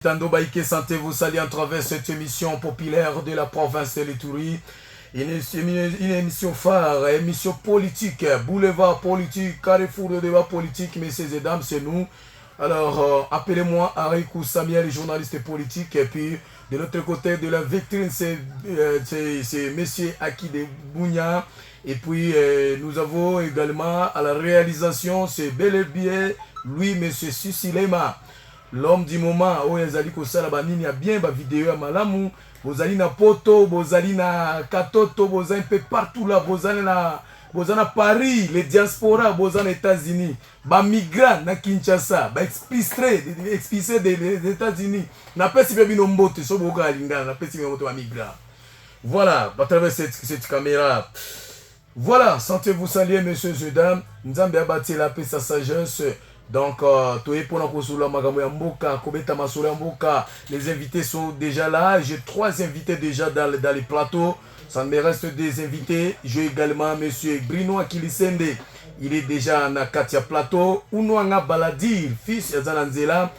Tando Baïké Santé vous salue à travers cette émission populaire de la province de l'Ituri. Une émission phare, émission politique, boulevard politique, carrefour de débat politique, messieurs et dames, c'est nous. Alors, appelez-moi Arikou Samuel, journaliste politique. Et puis, de l'autre côté de la vitrine, c'est monsieur Akide Bounia. Et puis, nous avons également à la réalisation, c'est bel et bien lui, monsieur Susilema. L'homme du moment, où ezali kosala banini ya bien ba vidéo ya malamu, bozali na poto, bozali na katoto, bozali un peu partout là, bozali na Paris, les diaspora, bozali na États-Unis, ba migrants na Kinshasa, ba expulsés des États-Unis. Na pesi pe bino mbote, so boka alingana, na pesi bino mbote ba migrants. Voilà, à travers cette caméra. Voilà, sentez-vous saluer, messieurs et dames. Nzambe a bâti la paix, sa sagesse. Donc, les invités sont déjà là. J'ai 3 invités déjà dans les plateaux. Ça me reste des invités. J'ai également M. Brino Akilisende. Il est déjà à Katia Plateau. Unouanga Baladir, fils Zananzela.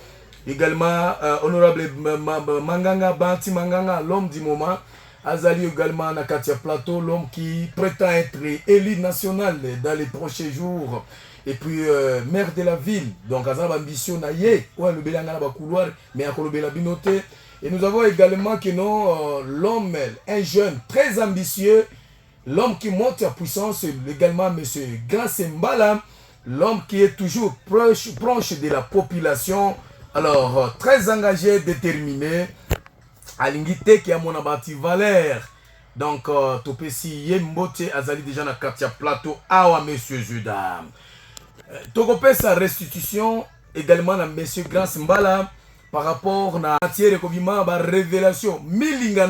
Également, honorable Manganga, Banti Manganga, l'homme du moment. Azali également à Katia Plateau, l'homme qui prétend être élu national dans les prochains jours. Et puis, maire de la ville, donc, à ambition naïe, ouais, le bélan ba couloir, mais à Kolobela Binoté. Et nous avons également que non, l'homme, un jeune très ambitieux, l'homme qui monte à puissance, également M. Grace Mbala, l'homme qui est toujours proche de la population, alors, très engagé, déterminé, à l'ingité qui a mon abati valeur. Donc, Topesi Yembote Azali déjà na Katia Plateau, awa messieurs et dames. Tokopé sa restitution également à M. Grace Mbala par rapport à la matière ekobima ba révélation milinga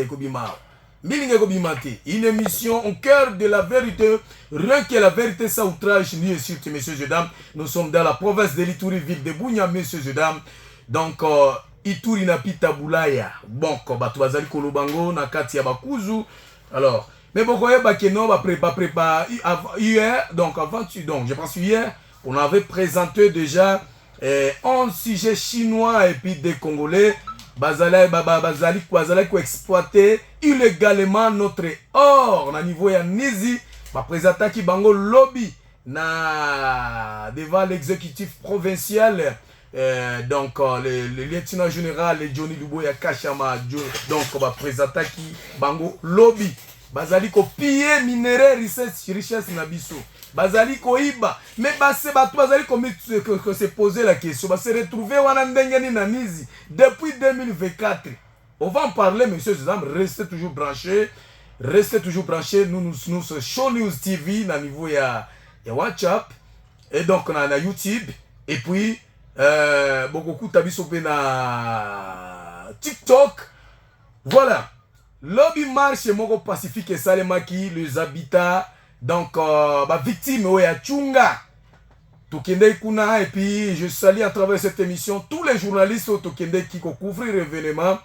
ekobima. Milinga ekobima te. Une émission au cœur de la vérité, rien que la vérité sans outrage ni insulte, messieurs et dames. Nous sommes dans la province de l'Ituri, ville de Bounia, messieurs et dames. Donc Ituri na pita Boulaya. Bon, batu bazali kolobango na kati ya bakuzu. Alors, mais pourquoi non va préparer hier, donc je pense hier, on avait présenté déjà 11 sujets chinois et puis des Congolais, bazali ko exploiter illégalement notre or na niveau ya Nizi, ba présenter ki bango lobby na devant l'exécutif provincial. Donc le lieutenant général Johnny Luboya Kachama, donc on va présenter qui bango lobby bazali ko piller minerai richesse na biso bazali ko iba mais bazali ko se poser la question se retrouver wana ndengeni na Nizi depuis 2024. On va en parler, messieurs et dames. Restez toujours branchés, nous c'est Show News TV na niveau ya WhatsApp et donc na YouTube et puis beaucoup tabiso pe na TikTok. Voilà. Lobby marche moko pacifique et salemaki les habitats donc victimes ya Chunga Tokende kuna et puis je salue à travers cette émission tous les journalistes au Tokende qui couvrir l'événement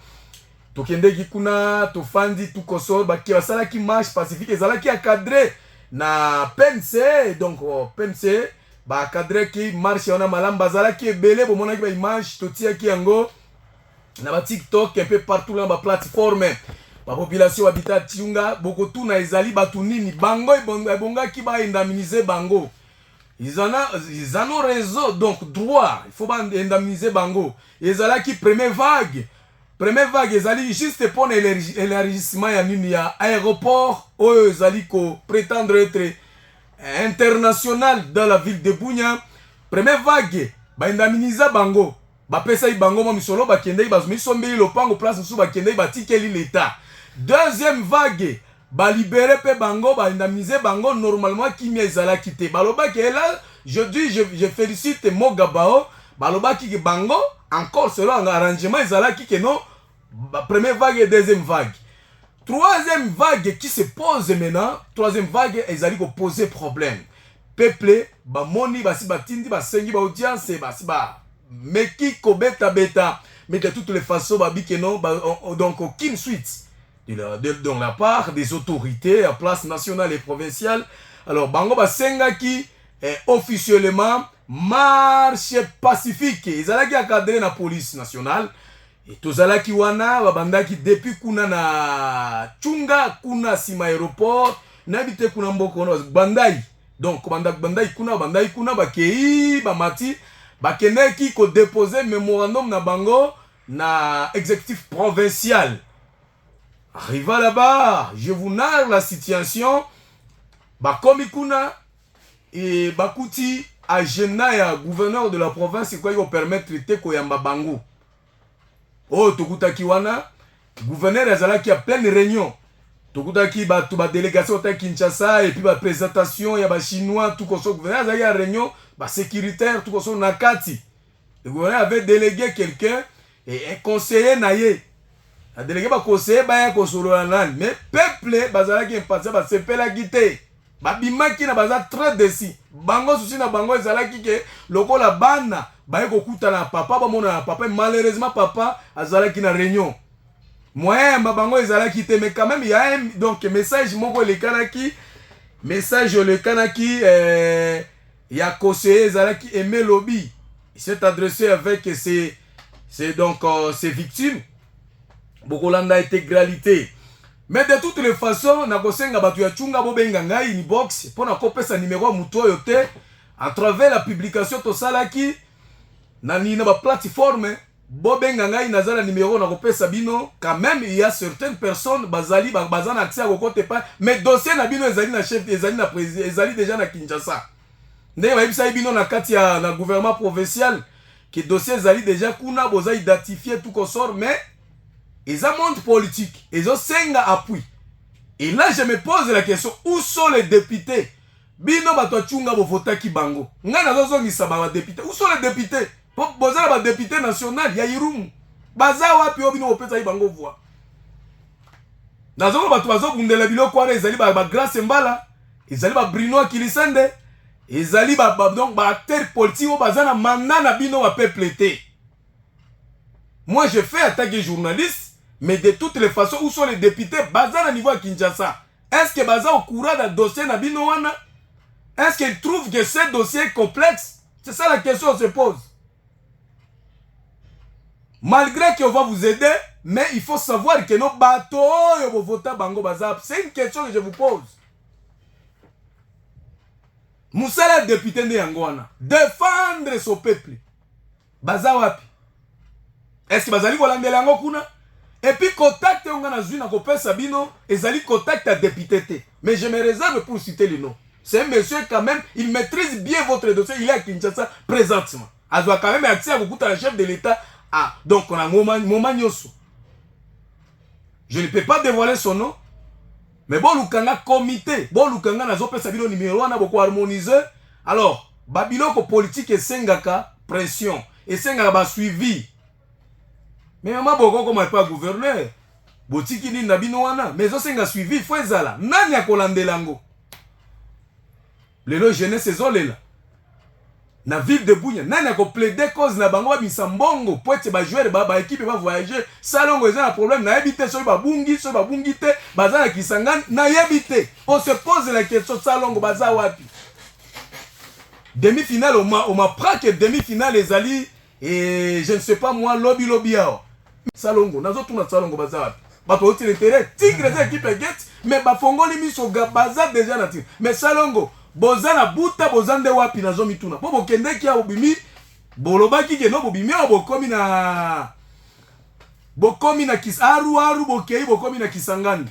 Tokende qui kuna to fandi tout kosol qui basala qui marche pacifique ezala qui encadré na PNC donc PNC ba cadré qui marche on a malam bazala qui est belé bon mona qui ba image totia qui yango na ba TikTok un peu partout là ba plateforme. La population habitat Chunga, beaucoup tout na ezali batunini bango bonga qui va indemniser bango. Ils en ont raison, donc droit, il faut indemniser bango. Ezala qui première vague ezali juste pour l'élargissement ya nini ya aéroport ou ezali ko prétendre être international dans la ville de Bounia. Première vague ba indemniser bango. Ba pesa bango mo misolo ba kende ba misombe lopango place sous ba kende ba tikeli l'état. Deuxième vague, ba libérer pe bango, ba indemniser bango normalement qui ezala quitté. Baloba que là, je félicite Mogabao, baloba qui bango encore selon un arrangement ezala qui que non, première vague et deuxième vague. Troisième vague qui se pose maintenant, troisième vague ezali ko poser problème. Peuple ba moni ba si ba tindi ba sengi ba audience ba si ba mais qui kobeta beta mais de toutes les façons ba bi que non donc aucune suite. Dans la part des autorités à place nationale et provinciale. Alors, Bango Basenga qui est officiellement marche pacifique. Ils allaient encadrer la police nationale. Et tozalaki wana babandaki depuis kuna na chunga kuna sima aéroport nabite kuna mboko na bandai. Donc bandai kuna bakei bamati bakendeki ko déposer mémorandum na bango na exécutif provincial. Arriva là-bas, je vous narre la situation. Bakomi kuna et bakuti agenda ya gouverneur de la province quoi il permettre te ko yamba bango. Oh tokutaki wana gouverneur azalaki a pleine réunion. Tokutaki ba délégation ta Kinshasa et puis ba présentation ya ba chinois tout comme ça gouverneur azalaki a réunion ba sécuritaire tout comme ça nakati. Le gouverneur avait délégué quelqu'un et un conseiller naye. A délégué ba conseiller ba ya kosolo nan mais peuple bazalaki impatient ba sepela gité. Babimaki na baza très décis. Bango souci na bango ezalaki ke lokola bana baye kokuta na papa bamona na papa malheureusement papa azalaki na réunion. Moyen bango ezalaki te mais quand même il y a un donc message moko le kanaki il y a conseiller ezalaki aimé lobby. Il s'est adressé avec c'est donc ses victimes. Bokolanda intégralité. Mais de toutes les façons, na kosenga batu ya chunga bobenga ngai ni box pour na kopesa numéro muto yote à travers la publication to salaki na ni na ba plateforme bobenga ngai nazala numéro na kopesa bino quand même il y a certaines personnes bazali bazana accès à côté pas mais dossier na bino ezali na chef ezali na président ezali déjà na Kinshasa. Ndenge ba ibisa bino na kati ya na gouvernement provincial que dossier ezali déjà kuna boza identifier tout consort mais ils ont monde politique, ils ont 5 appui. Et là, je me pose la question, où sont les députés? Bino bato chunga bo vota ki bango. Nga na zozo ngisa ba députés. Où sont les députés? Boza ba député national ya Irumu. Baza wapi obino opesa bango voix. Nazo bato bazo bundela bilo kwa ezali ba grâce mbala, ezali ba Bruno Kilisende, ezali ba donc ba acteur politique baza na mandat na bino wa peuple été. Moi je fais attaquer journaliste. Mais de toutes les façons, où sont les députés? Baza na niveau à Kinshasa. Est-ce que Baza au courant d'un dossier na binoana? Est-ce qu'ils trouvent que ce dossier est complexe? C'est ça la question qu'on se pose. Malgré qu'on va vous aider, mais il faut savoir que nos bateaux vont voter Bango Baza. C'est une question que je vous pose. Moussala député de Yangwana. Défendre son peuple. Baza wapi? Est-ce que Bazali volande lango kuna? Et puis contact on a zuna kopé Sabino ezali contact à député. Mais je me réserve pour citer le nom. C'est un monsieur quand même, il maîtrise bien votre dossier, il est à Kinshasa présentement. Il doit quand même accès à beaucoup de chef de l'État. Ah, donc on a Moma Nyoso. Je ne peux pas dévoiler son nom. Mais bon Lukanga comité, bon Lukanga na zope Sabino numéro 1 a beaucoup harmonisé. Alors, Babiloko politique et Sengaka pression et Sengaka ba suivi. Mais maman boko comme pas gouverneur. Botiki ni nabino wana, mais zo senga suivi fo ezala. Nani akolandelango? Lelo jeunesse ezolela. Na ville de Bunya, nani akoplaider cause na bango babisa mbongo po ete ba joueur ba équipe ba voyager. Salongo ezana problème na yebite so ba bungi te, bazana Kisangani na yebite. On se pose la question Salongo baza wapi? Demi-finale on m'a pris que demi-finale ezali et je ne sais pas moi lobby yao. Salongo nazo tuna Salongo baza wapi? Bato oti l'intérêt tigre za équipe get mais ba fongoli miso baza déjà na tigre. Mais Salongo bozana buta bozande wapi nazo mituna. Po bokende ki ya obimi bolobaki ke no bobimi bokomi na aru bokei bokomi na Kisangani.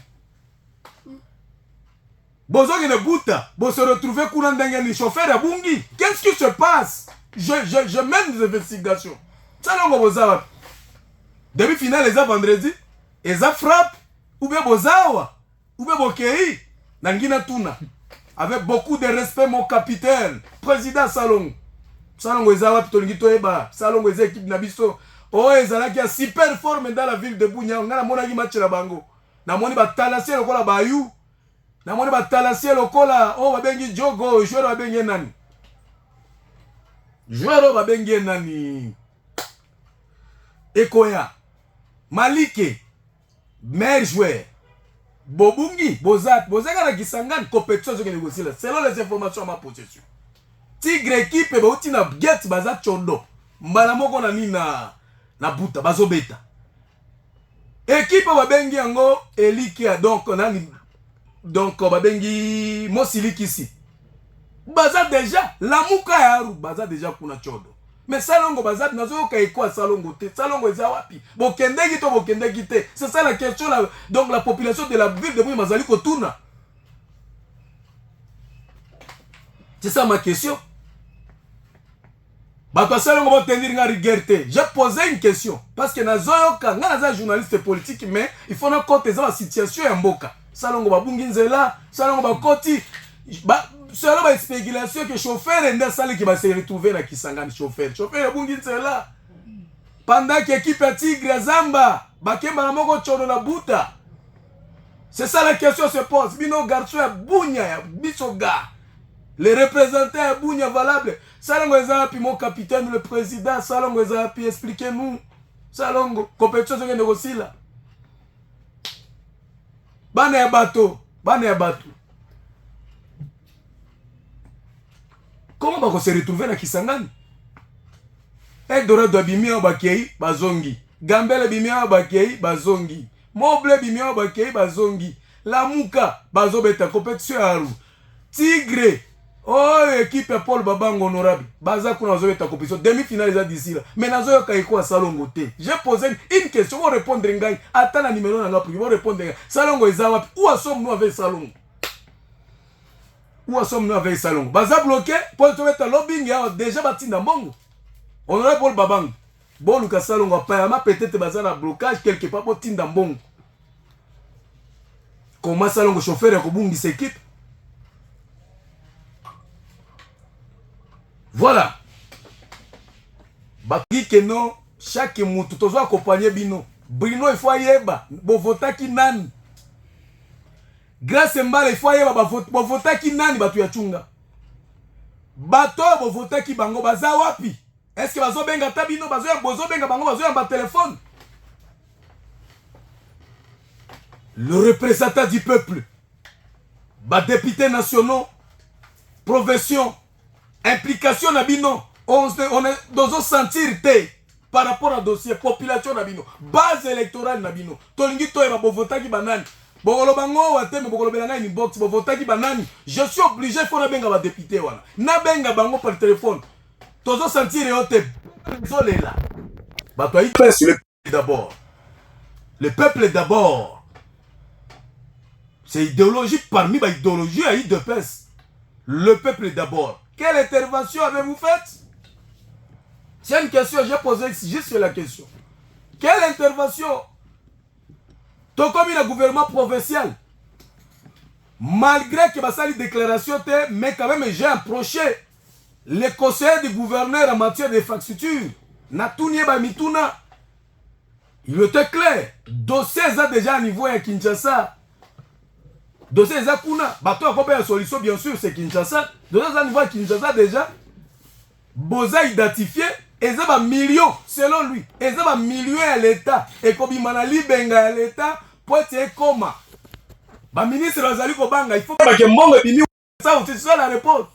Bozoki ne buta, bo se retrouver kuna ndenge ni chauffeur ya bungi. Qu'est-ce qui se passe? Je mène des investigations. Salongo bozawa. Demi-finale les vendredi, et ça frappe ou bien bozawa ou bien bokei nangina tuna. Avec beaucoup de respect mon capitaine, président Salongo. Salongo ezawa pitolingi toeba, Salongo eza équipe na biso. Oh ezala qui a super forme dans la ville de Bunya, ngana mona ki match na bango. Na moni ba talasie lokola bayu. Na moni ba talasie lokola oh babengi jogo, joueur babengi nani? Joueur babengi nani? Ekoya. Malike. Meilleur joueur. Bobungi, Bozaka na Kisangani compétition zo ke négocier là selon les informations à ma possession. Tigre équipe ba uti na get baza chondo. Mbala moko na nina na buta bazobeta. équipe babengi yango elikia donc nani donc babengi mosilikisi baza déjà lamuka ya aru baza déjà kuna chodo mais salongo baza nazo ka ekwa salongo te salongo eza wapi bokendeki to bokendeki te c'est ça la question là donc la population de la ville de Bunia mazali kotuna c'est ça ma question bato salongo botendir nga rigueur te j'ai posé une question parce que nazoyoka nga naza journaliste politique mais il faut na compte eza la situation ya mboka salongo babungi nzela salongo bakoti selon ma spéculation que chauffeur ende sali qui va se retrouver na Kisangani chauffeur babungi nzela pendant que équipe ya Tigre Zamba bakemba na moko chono na buta c'est ça la question se pose bino garçon ya Bunia ya bisoga les représentants à Bunia valable. Salongo Ezapi, mon capitaine, le président, Salongo Ezapi, expliquez-nous. Salongo, compétition de négocier là. Bane ya bateau. Comment on va se retrouver dans Kisangani? Eldorado Bimia Bakei, Bazongi. Gambele Bimia Bakei, Bazongi. Moble Bimia Bakei, Bazongi. Lamuka, Bazobeta, compétition à Aru. Tigre. Oh, équipe ya Paul Babango honorable. Baza kuna zoe ta compétition. Demi-finale eza d'ici là. Mais nazo yo kaiko salongo te. J'ai posé une question. Vous répondre ngai. Attends la numéro na ngapi. Vous répondre ngai. Salongo eza wapi? Où sommes-nous avec salongo? Où sommes-nous avec salongo? Baza bloqué. Pour te mettre lobbying ya déjà batinda mbongo. Honorable Paul Babango. Bon luka salongo apparemment peut-être baza na blocage quelque part pour tinda mbongo. Comment salongo chauffeur ya kobungi cette équipe? Voilà. Baki que non, chaque moutou tozo accompagner bino. Brino il faut yeba, bo votaki nani. Grâce mbala il faut yeba bo votaki nani batu ya chunga. Bato bo votaki bango baza wapi? Est-ce que bazo benga tabino bazo ya bozo benga bango bazo ya ba téléphone? Le représentant du peuple, ba députés nationaux, profession implication nabino on est dans un sentir te par rapport à dossier population nabino base électorale nabino tolingi toyeba bovotaki banani bokolo bango wateme bokolo belanga ni box bovotaki banani je suis obligé faut na benga ba député wana na benga bango par téléphone tozo sentir yote zolela bato yi presse le peuple d'abord c'est idéologie parmi ba idéologie à de pes le peuple d'abord. Quelle intervention avez-vous faite? C'est une question, j'ai posé juste la question. Quelle intervention? Donc comme il y a gouvernement provincial, malgré que ma déclaration, mais quand même j'ai approché les conseillers du gouverneur en matière d'infrastructure. Natounie Bamituna. Il était clair. Dossier est déjà à niveau à Kinshasa. Dossier est à Kuna. Bateau a combien de solutions, bien sûr, c'est Kinshasa. Dossier est à niveau à Kinshasa déjà. Boza identifié. Et ça va millions, selon lui. Et ça va millions à l'État. Et comme il m'a dit, benga à l'État, pour être comme. Bah, ministre Razali Kobanga, il faut que je ça, c'est ça la réponse.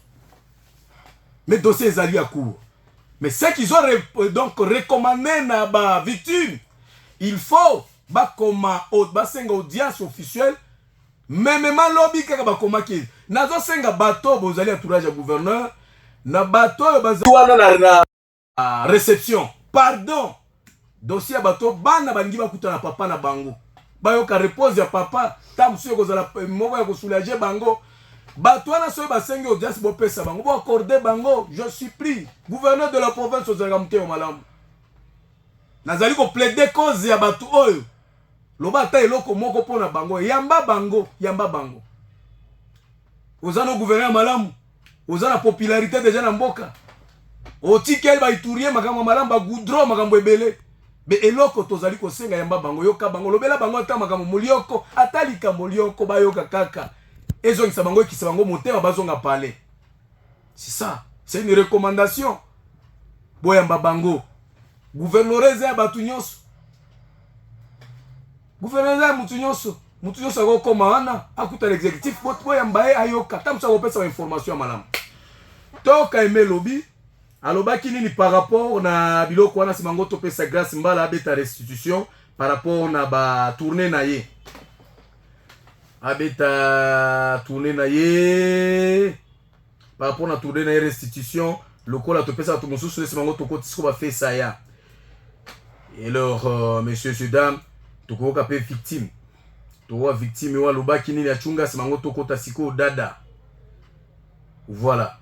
Mais dossier est allé à court. Mais ce qu'ils ont donc recommandé à la victime, il faut comme audience officielle. Même lobby comme qui nazo senga bateau bozali entourage gouverneur na bateau bazali na réception pardon dossier bateau bana bangi bakuta na papa na bango bayoka repose ya papa tamsuyo kozala moko ya kosoulager bango bateau na soyo basengi audience bopesa bango bo accorder bango je suis pris gouverneur de la province ozalaka muteo malamu nazali ko plaider cause ya bateau oyo loba ta eloko moko pona bango yamba bango ozana gouverneur malamu ozana popularité déjà na mboka otikel ba itourie makambo malamu ba goudron makambo ebele be eloko tozali ko senga yamba bango yoka bango lobela bango ata makambo molioko atalika molioko bayoka kaka ezongisa bango ekisa bango motema bazonga parler c'est ça c'est une recommandation boyamba bango gouverneur eza batu nyonso gouverneur mutu nyonso akokoma wana akuta l'exécutif boyamba ye ayoka tamusa kopesa information ya malamu toka eme lobi alobaki nini par rapport na biloko wana simango topesa grâce mbala abeta restitution par rapport na ba tournée na ye. Abeta tournée na ye par rapport na tournée na ye restitution lokola to pesa to mosusu se mango to ko tisko ba fait ça ya. Et alors messieurs et dames to ko ka pe victime. To wa victime wa lobaki ni ya chunga se mango to ko tasiko dada. Voilà.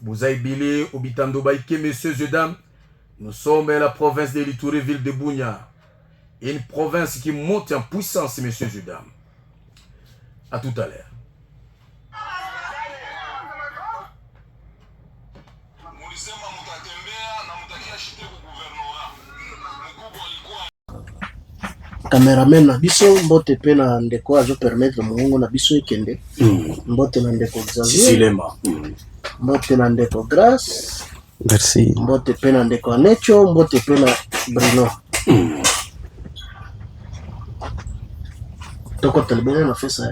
Bouzaï Bilé, Obitando Baïké, messieurs et dames, nous sommes à la province de l'Itouré, ville de Bounia. Une province qui monte en puissance, messieurs et dames. À tout à l'heure. Cameraman na biso mbote pe na ndeko azo permettre mongo na biso ekende. Mbote na ndeko Xavier. Mbote na ndeko Grace. Merci. Mbote pe na ndeko Anecho, mbote pe na Bruno. Toko telebele na fait ça.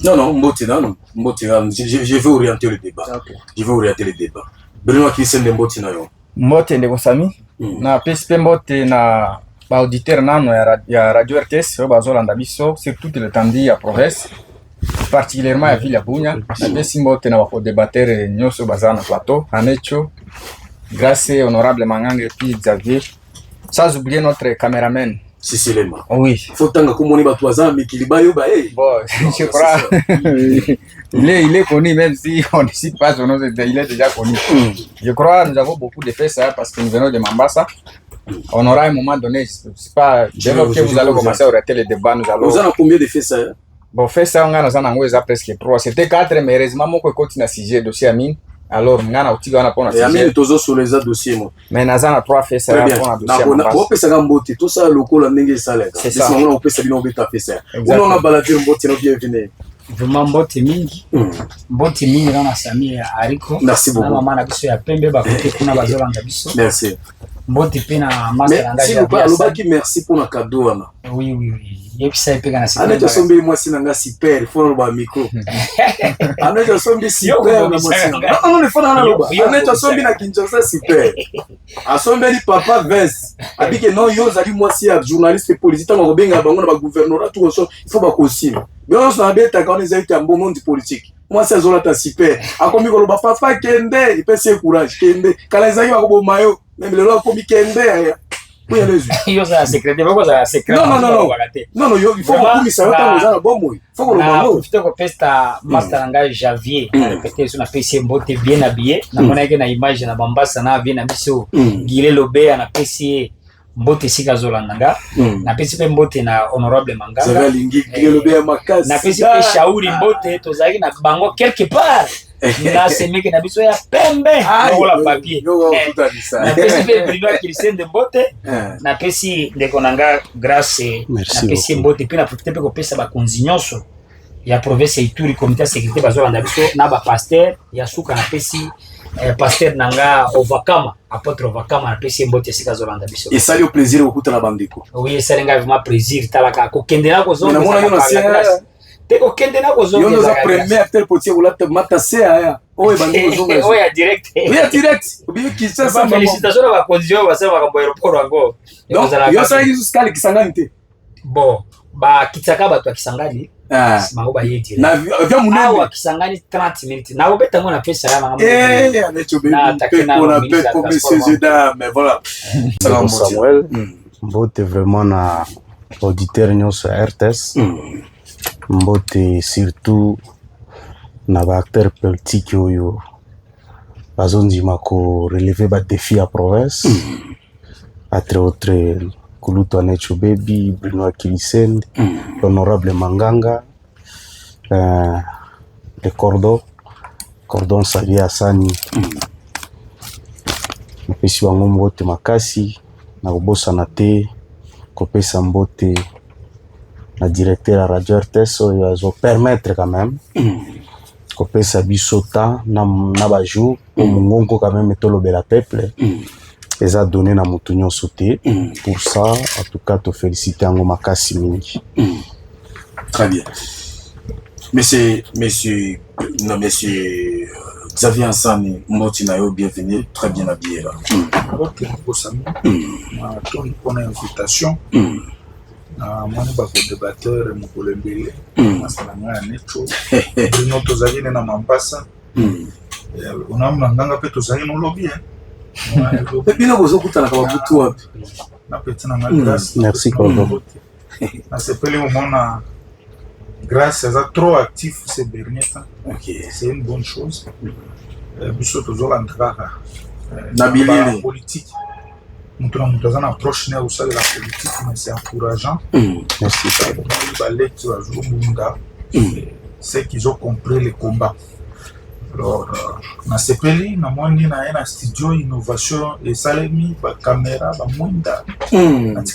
Non, mbote non. Mbote, je vais orienter le débat. Okay. Je vais orienter le débat. Bruno qui sende mbote na yo. Mbote ndeko Sami. Na PSP mbote na ba auditeur nano ya radio RTS bazolanda biso surtout le tandi ya province particulièrement ya ville ya Bunya na besi mbote na ba débatteur nyoso bazana plateau Anecho grâce honorable Manganga et puis Xavier sans oublier notre caméraman Sicilema. Oui. Faut tanga komoni ba toisa mais kilibayo ba Bon, je crois il est connu même si on ne cite pas son nom, il est déjà connu. Je crois nous avons beaucoup de faits ça parce que nous venons de Mambasa. On aura un moment donné, c'est pas dès lors que vous allez commencer à arrêter les débats, nous allons. Vous en avez combien de faits ça? Bon, fait ça, on a presque 3. C'était 4, mais heureusement, mon côté na 6 dossier Amine. Alors, on a aussi gagné pour na 6. Amine toujours sur les dossiers moi. Mais on a 3 faits ça pour na dossier. On peut ça gambote, tout ça local en ndenge ça là. C'est ça. On peut ça bino beta fait ça. On a baladé mbote na bienvenue. Vraiment mbote mingi. Mbote mingi na Sami Ariko. Merci beaucoup. Na mama na biso ya pembe ba côté kuna bazolanda biso. Merci. Mbote pe na master anga ya. Alobaki merci pour na cadeau wana. Oui. Yebisa epeka na sika. Anacho sombe moi sinanga super, faut ba micro. Anacho sombe super na moi sinanga. Non, le faut na loba. Anacho sombe na Kinshasa super. Asombe ni papa Vince. Abike non yo zali moi si journaliste politique ngo benga bango na ba gouvernorat tout so, il faut ba kosima. Bien on a beta quand les états en bon monde politique. Moi c'est zola ta super. Akomi ko loba papa kende, il peut se courage kende. Kala zayi ba ko mayo, même le lo ko mi kende aya. Oui, allez-y. Yo ça secret, pourquoi ça secret? Non, il faut que tu ça dans bon moy. Faut que le mano. Profiter ko pesta master anga Javier, répéter sur na PC mbote bien habillé. Na mona ke na image na Bambasa na bien na biso. Gile Lobe na PC mbote sika zolandanga. Na PC pe mbote na honorable Manganga. Ça lingi Gile Lobe makasi. Na PC pe Shauri mbote tozaki na bango quelque part. Na semeke na biso ya pembe wala papier na pesi pe Bruno Kilisende mbote na pesi ndeko nanga Grace na pesi mbote pe na profiter pe ko pesa ba konzi nyonso ya province Ituri comité de sécurité bazolanda biso na ba pasteur ya suka na pesi pasteur nanga Ovakama apôtre Ovakama na pesi mbote sika zolanda biso et ça le plaisir okuta na bandeko. Oui, ça lenga vraiment plaisir talaka ko kendela ko zonga na mona yo na sia teko kende na kozonga yo za premier acteur potier ou la mata aya oye bandi kozonga oye direct bien qui ça ça félicitations à la condition va faire ba aéroport encore donc yo ça jusqu'à le Kisangani te bon ba kitaka ba to Kisangani mango ba yedi na vya munene wa Kisangani 30 minutes na obeta ngona pesa ya mango anacho be on appelle comme messieurs et dames mais voilà Samuel mbote vraiment na auditeur nyonso RTS. Mbote surtout na ba acteur politique oyo bazondima ko relever ba défi à province entre autres Kuluto Anecho Baby, Bruno Kilisende, l'honorable Manganga, le cordon Sali Asani. Napesi bango mbote makasi na kobosa na te kopesa mbote la directeur à Radio RTS oyo permettre quand même kopesa biso temps na ba jour au mongongo quand même tolobela peuple les a donné na mutu nyonso te pour ça en tout cas te féliciter yango makasi mingi. Très bien. Monsieur Xavier Ansani, Moti Nayo, bienvenue, très bien habillé là. Ok, Bosami, on a une invitation. Moi, je suis débatteur, je suis débatteur, je suis na Mambasa. On a un peu de zali no lobby. Merci Cordo. Grâce à ça, trop actif ces derniers temps. C'est une bonne chose. Biso toujours en train de politique. Nous avons une approche au sein de la politique, mais c'est encourageant. Merci. C'est qu'ils ont compris le combat. Alors, dans ce pays, nous avons un studio innovation et salami, caméra, moinda. Quelque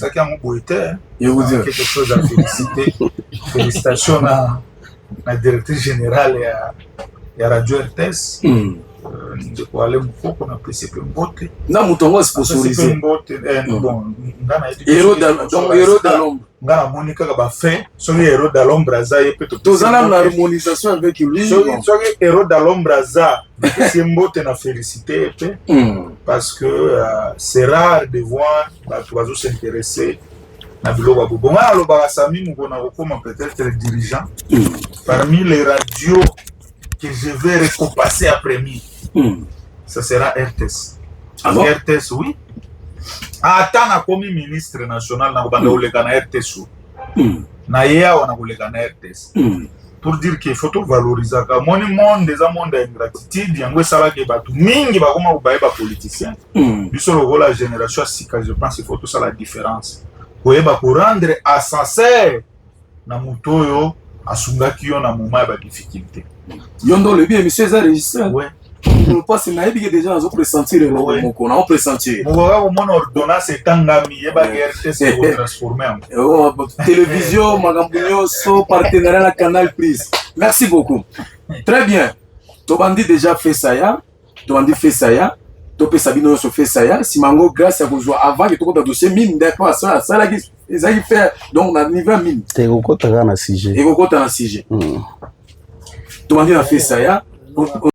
chose à féliciter. Félicitations à la directrice générale et à Radio RTS. De quoi aller on a apprécié un botte. Non, Moutongo sponsorisé. Bon, héros de l'ombre. Ngana Monica va faire sur les héros de l'ombre à Zaï peut-être. Tous en harmonisation avec lui. Sur les héros de l'ombre à Zaï, c'est un botte à féliciter parce que c'est rare de voir les oiseaux s'intéresser. Bon, alors Sami, on a peut-être les dirigeants. Parmi les radios que je vais récompenser après-midi, ça sera RTS. RTS, oui. Attends, na komi ministre national na banda olega na RTS. Na yea wana olega na RTS. Pour dire qu'il faut valoriser ka moni monde des monde ingratitude yango sala ke batu mingi ba koma ba politicien. Biso lokola génération sika, je pense qu'il faut tout ça la différence. Koyeba ko rendre assassin na mutoyo asungaki yo na moment ba difficulté. Yondo le bien monsieur ça registré. Ouais. On passe na yebi que déjà on pressentir le moko na on pressentir. Mo mon ordonnance tangami yeba RTS ko transformer. Télévision magambunyo so partenariat na Canal Plus. Merci beaucoup. Très bien. Tobandi déjà fait ça ya. Tobandi fait ça ya. Topé Sabino so fait ça ya. Simango grâce à vous avant que tout le dossier mine d'accord ça là qui ils ont fait donc na niveau mine. T'es au na CG. Et au côté na CG. Tobandi na fait ça ya.